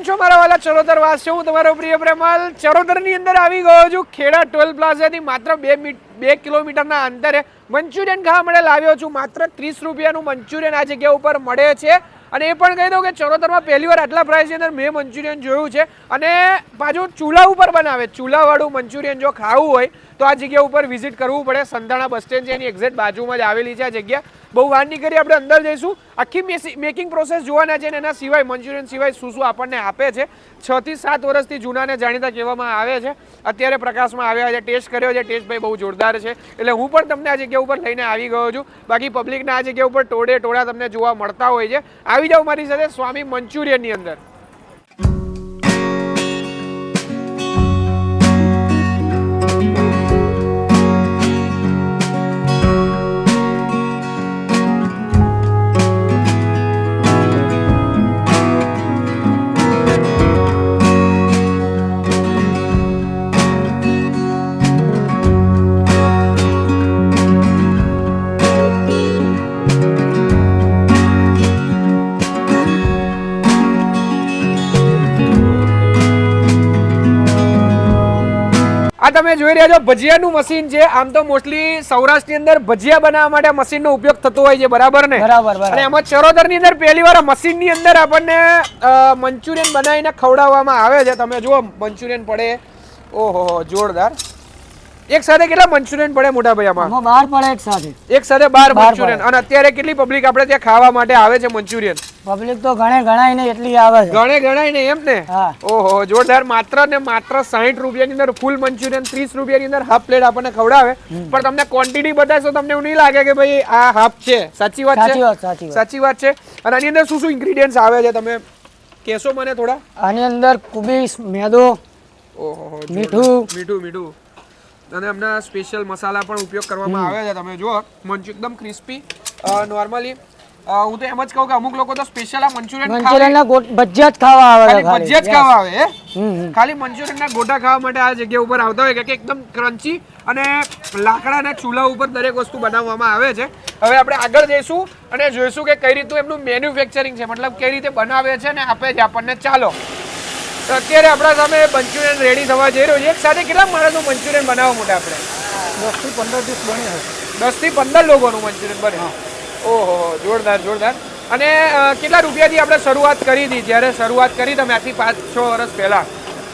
કેમ છો મારા વાલા ચરોતર વાસ છું, હું તમારો પ્રિય પ્રેમલ ચરોતરની અંદર આવી ગયો છું. ખેડા ટોલ પ્લાઝાથી માત્ર 2 કિલોમીટરના અંતરે મંચુરિયન ખાવા માટે લાવ્યો છું. માત્ર 30 રૂપિયાનું મંચુરિયન આ જગ્યા ઉપર મળે છે. અને એ પણ કહી દઉં કે ચરોતરમાં પહેલી વાર આટલા પ્રાઇસની અંદર મેં મંચુરિયન જોયું છે. અને પાછું ચૂલા ઉપર બનાવે, ચૂલાવાળું મંચુરિયન જો ખાવું હોય તો આ જગ્યા ઉપર વિઝિટ કરવું પડે. સંધાણા બસ સ્ટેન્ડ છે, એની એક્ઝેક્ટ બાજુમાં જ આવેલી છે આ જગ્યા. બહુ વાર નહીં કરી આપણે અંદર જઈશું, આખી મેકિંગ પ્રોસેસ જોવાના છે. એના સિવાય મંચુરિયન સિવાય શું શું આપણને આપે છે. 6 થી 7 વર્ષથી જૂનાને જાણીતા કહેવામાં આવે છે. અત્યારે પ્રકાશમાં આવ્યા છે, ટેસ્ટ કર્યો છે, ટેસ્ટ ભાઈ બહુ જોરદાર છે. એટલે હું પણ તમને આ જગ્યા ઉપર લઈને આવી ગયો છું. બાકી પબ્લિકના આ જગ્યા ઉપર ટોળા તમને જોવા મળતા હોય છે. આવી જાઓ મારી સાથે સ્વામી મંચુરિયનની અંદર. આ તમે જોઈ રહ્યા છો ભજીયાનું મશીન છે. આમ તો મોસ્ટલી સૌરાષ્ટ્રની અંદર ભજીયા બનાવવા માટે મશીનનો ઉપયોગ થતો હોય છે, બરાબર ને? બરાબર. અને એમાં ચરોતરની અંદર પહેલી વાર મશીનની અંદર આપણને મંચુરિયન બનાવીને ખવડાવવામાં આવે છે. તમે જુઓ મંચુરિયન પડે, ઓહો જોરદાર. એક સાથે કેટલા મંચુરિયન પડે મોટા ભાઈ આમાં? 12 પડે એક સાથે. એક સાથે 12 મંચુરિયન. અને અત્યારે કેટલી પબ્લિક આપણે ત્યાં ખાવા માટે આવે છે મંચુરિયન? પબ્લિક તો ગણાય ને એટલી આવે છે. ગણાય ને એમ ને? ઓહો જોરદાર. માત્ર ને માત્ર 60 રૂપિયાની અંદર ફૂલ મંચુરિયન, 30 રૂપિયાની અંદર હાફ પ્લેટ આપણને ખવડાવે. પણ તમને ક્વોન્ટિટી બતાવશો તમને એવું નહીં લાગે કે ભાઈ આ હાફ છે. સાચી વાત છે, સાચી વાત છે. અને આની અંદર શું શું ઇન્ગ્રેડિયન્ટ્સ આવે છે તમે કહેશો મને થોડા? આની અંદર કુબીસ, મેદો, ઓહો મીઠું અને એમના સ્પેશિયલ મસાલા પણ ઉપયોગ કરવામાં આવે છે. તમે જુઓ મંચુરિયન એકદમ ક્રિસ્પી. નોર્મલી હું તો એમ જ કહું કે અમુક લોકો તો સ્પેશિયલ આ મંચુરિયન ના ભજીયા જ ખાવા આવે, ભજીયા જ ખાવા આવે. ખાલી મંચુરિયન ના ગોટા ખાવા માટે આ જગ્યા ઉપર આવતા હોય કે એકદમ ક્રન્ચી અને લાકડાના ચૂલા ઉપર દરેક વસ્તુ બનાવવામાં આવે છે. હવે આપણે આગળ જઈશું અને જોઈશું કે કઈ રીતનું એમનું મેન્યુફેક્ચરિંગ છે, મતલબ કઈ રીતે બનાવે છે ને આપે છે આપણને. ચાલો અત્યારે આપણા સામે મંચુરિયન રેડી થવા જઈ રહ્યું છે. એક સાથે કેટલા માણસનું મંચુરિયન બનાવવા મોટા આપણે? 10 થી 15 ડીશ બની હશે. 10 થી 15 લોકોનું મંચુરિયન બને. ઓહો જોરદાર. અને કેટલા રૂપિયાથી આપણે શરૂઆત કરી હતી? જ્યારે શરૂઆત કરી તમે આથી 5-6 વર્ષ પહેલા,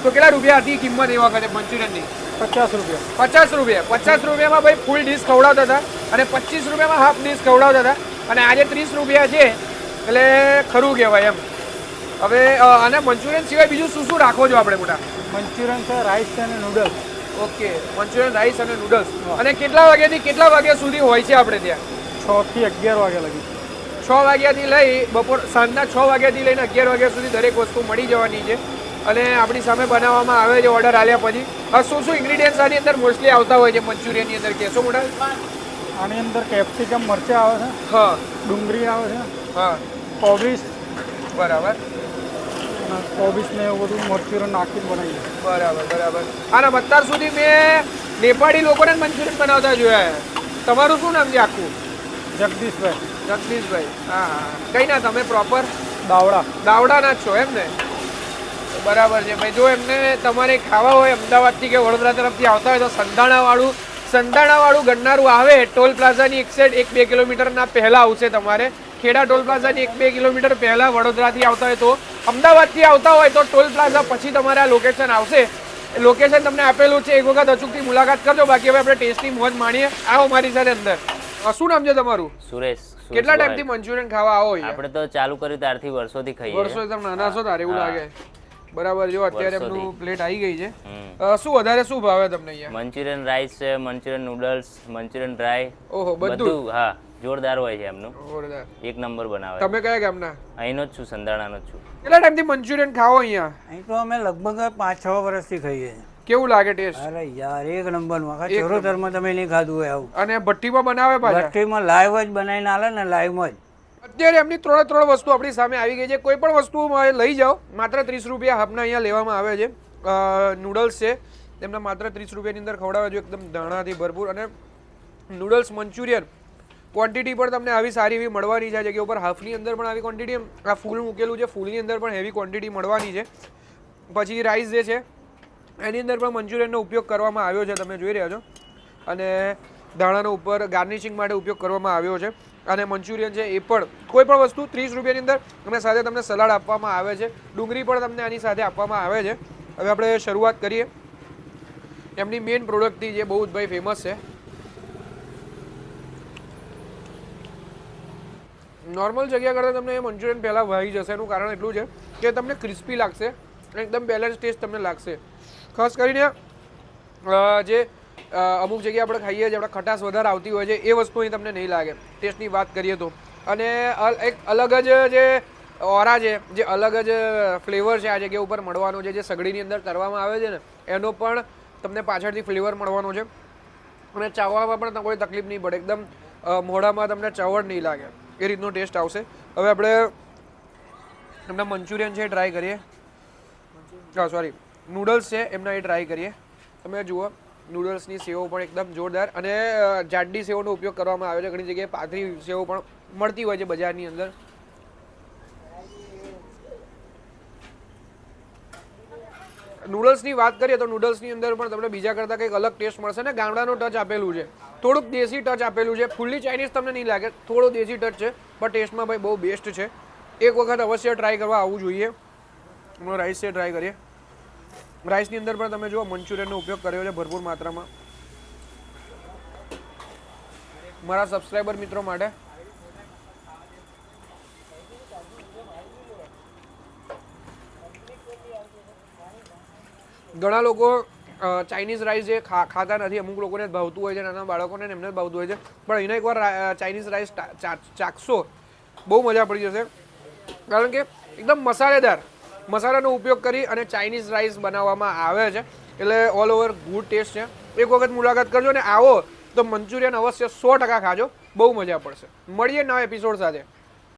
તો કેટલા રૂપિયા હતી કિંમત એ વખતે મંચુરિયનની? 50 રૂપિયા. 50 રૂપિયામાં ભાઈ ફૂલ ડીશ ખવડાવતા હતા અને 25 રૂપિયામાં હાફ ડીશ ખવડાવતા હતા. અને આજે 30 રૂપિયા છે એટલે ખરું કહેવાય એમ. હવે અને મંચુરિયન સિવાય બીજું શું શું રાખો છો આપણે મોટા? મંચુરિયન છે, રાઈસ છે અને નૂડલ્સ. ઓકે, મંચુરિયન, રાઈસ અને નૂડલ્સ. અને કેટલા વાગ્યાથી કેટલા વાગ્યા સુધી હોય છે આપણે ત્યાં? 6 થી 11 વાગ્યા લગી. 6 વાગ્યાથી લઈ સાંજના 6 વાગ્યાથી લઈને 11 વાગ્યા સુધી દરેક વસ્તુ મળી જવાની છે. અને આપણી સામે બનાવવામાં આવે છે ઓર્ડર આલ્યા પછી. શું શું ઇન્ગ્રેડિયન્ટ્સ આની અંદર મોસ્ટલી આવતા હોય છે મંચુરિયનની અંદર કહેશો મોટા? આની અંદર કેપ્સિકમ, મરચાં આવે છે, હા, ડુંગળી આવે છે, હા, કોબીસ, બરાબર, કોબીસ ને એવું બધું મરચું નાખીને બનાવીએ. બરાબર. અને અત્યાર સુધી મેં નેપાળી લોકોને મંચુરિયન બનાવતા જોયા. તમારું શું નામ છે આખું? જગદીશભાઈ. હા. કઈ ના તમે પ્રોપર? દાવડાના જ છો એમ ને? બરાબર છે ભાઈ. જો એમને તમારે ખાવા હોય અમદાવાદથી કે વડોદરા તરફથી આવતા હોય તો સંધાણાવાળું ગણનારું આવે ટોલ પ્લાઝાની એક સાઈડ 1-2 કિલોમીટરના પહેલા આવશે. તમારે ખેડા ટોલ પ્લાઝાની 1-2 કિલોમીટર પહેલા વડોદરાથી આવતા હોય તો, અમદાવાદથી આવતા હોય તો ટોલ પ્લાઝા પછી તમારે આ લોકેશન આવશે. લોકેશન તમને આપેલું છે, એક વખત અચૂકથી મુલાકાત કરજો. બાકી હવે આપણે ટેસ્ટની મોજ માણીએ. આવો મારી સાથે અંદર. શું નામ છે તમારું? સુરેશ. કેટલા ટાઈમથી મંચુરિયન ખાવા આવો? આપણે તો ચાલુ કર્યું ત્યારથી વર્ષોથી ખાઈએ. વર્ષોથી તમે નાના છો તારે એવું લાગે. બરાબર. જો અત્યારે એમનું પ્લેટ આવી ગઈ છે. શું વધારે શું ભાવે તમને અહીંયા? મંચુરિયન રાઈસ છે, મંચુરિયન નૂડલ્સ, મંચુરિયન ડ્રાય. ઓહો, બધું. હા, જોરદાર હોય છે એમનું. જોરદાર. એક નંબર બનાવે. તમે કયા ગામના? અહીંનો જ છું, સંધાણાનો જ છું. કેટલા ટાઈમથી મંચુરિયન ખાઓ અહીંયા? અહીં તો અમે લગભગ 5-6 વર્ષથી ખાઈએ છીએ. કેવું લાગે ટેસ્ટ? અરે યાર એક નંબરનું. ચરોતરમાં તમે નહીં ખાધું હોય આવું. અને ભઠ્ઠીમાં બનાવે પાછા? ભઠ્ઠીમાં લાઈવ જ બનાવીને આલે ને, લાઈવમાં જ. અત્યારે એમની 3 વસ્તુ આપણી સામે આવી ગઈ છે. કોઈ પણ વસ્તુ લઈ જાઓ, માત્ર 30 રૂપિયા હાફના અહીંયા લેવામાં આવે છે. નૂડલ્સ છે, તેમના માત્ર 30 રૂપિયાની અંદર ખવડાવે છે, એકદમ દાણાથી ભરપૂર. અને નૂડલ્સ મંચુરિયન ક્વોન્ટિટી પણ તમને આવી સારી એવી મળવાની છે. આ જગ્યા ઉપર હાફની અંદર પણ આવી ક્વોન્ટિટી, આ ફૂલ મૂકેલું છે, ફૂલની અંદર પણ હેવી ક્વોન્ટિટી મળવાની છે. પછી રાઈસ જે છે એની અંદર પણ મંચુરિયનનો ઉપયોગ કરવામાં આવ્યો છે, તમે જોઈ રહ્યા છો. અને ધાણાનો ઉપર ગાર્નિશિંગ માટે ઉપયોગ કરવામાં આવ્યો છે. અને મંચુરિયન છે એ પણ કોઈ પણ વસ્તુ 30 રૂપિયાની અંદર, અને સાથે તમને સલાડ આપવામાં આવે છે, ડુંગળી પણ તમને આની સાથે આપવામાં આવે છે. હવે આપણે શરૂઆત કરીએ એમની મેઇન પ્રોડક્ટથી, જે બહુ જ ભાઈ ફેમસ છે. નોર્મલ જગ્યા કરતાં તમને એ મંચુરિયન પહેલાં વહી જશે. એનું કારણ એટલું છે કે તમને ક્રિસ્પી લાગશે, એકદમ બેલેન્સ ટેસ્ટ તમને લાગશે. ખાસ કરીને જે અમુક જગ્યાએ આપણે ખાઈએ છીએ, આપણે ખટાશ વધારે આવતી હોય છે, એ વસ્તુ અહીં તમને નહીં લાગે ટેસ્ટની વાત કરીએ તો. અને એક અલગ જ જે ઓરા છે, જે અલગ જ ફ્લેવર છે આ જગ્યા ઉપર મળવાનો છે, જે સગડીની અંદર તરવામાં આવે છે ને, એનો પણ તમને પાછળથી ફ્લેવર મળવાનો છે. અને ચાવવામાં પણ કોઈ તકલીફ નહીં પડે, એકદમ મોઢામાં તમને ચવડ નહીં લાગે, એ રીતનો ટેસ્ટ આવશે. હવે આપણે એમના મંચુરિયન છે એ ટ્રાય કરીએ. સોરી, નૂડલ્સ છે એમના એ ટ્રાય કરીએ. તમે જુઓ, નૂડલ્સની સેવો પણ એકદમ જોરદાર, અને જાડી સેવોનો ઉપયોગ કરવામાં આવે છે. ઘણી જગ્યાએ પાતળી સેવો પણ મળતી હોય છે બજારની અંદર. નૂડલ્સની વાત કરીએ તો નૂડલ્સની અંદર પણ તમને બીજા કરતાં કંઈક અલગ ટેસ્ટ મળશે ને. ગામડાનો ટચ આપેલું છે, થોડુંક દેશી ટચ આપેલું છે. ફૂલ્લી ચાઇનીઝ તમને નહીં લાગે, થોડો દેશી ટચ છે, પણ ટેસ્ટમાં ભાઈ બહુ બેસ્ટ છે. એક વખત અવશ્ય ટ્રાય કરવા આવવું જોઈએ. હમણાં રાઈસ છે ટ્રાય કરીએ. રાઈસની અંદર પણ તમે જુઓ મંચુરિયનનો ઉપયોગ કર્યો છે ભરપૂર માત્રામાં. મારા સબસ્ક્રાઈબર મિત્રો માટે ઘણા લોકો ચાઇનીઝ રાઈસ જે ખાતા નથી, અમુક લોકોને જ ભાવતું હોય છે, નાના બાળકોને એમને જ ભાવતું હોય છે, પણ અહીંનો એકવાર ચાઇનીઝ રાઈસ ચાખશો, બહુ મજા પડી જશે. કારણ કે એકદમ મસાલેદાર મસાલાનો ઉપયોગ કરી અને ચાઇનીઝ રાઈસ બનાવવામાં આવે છે, એટલે ઓલ ઓવર ગુડ ટેસ્ટ છે. એક વખત મુલાકાત કરજો ને આવો તો મંચુરિયન અવશ્ય 100% ખાજો, બહુ મજા પડશે. મળીએ નવા એપિસોડ સાથે.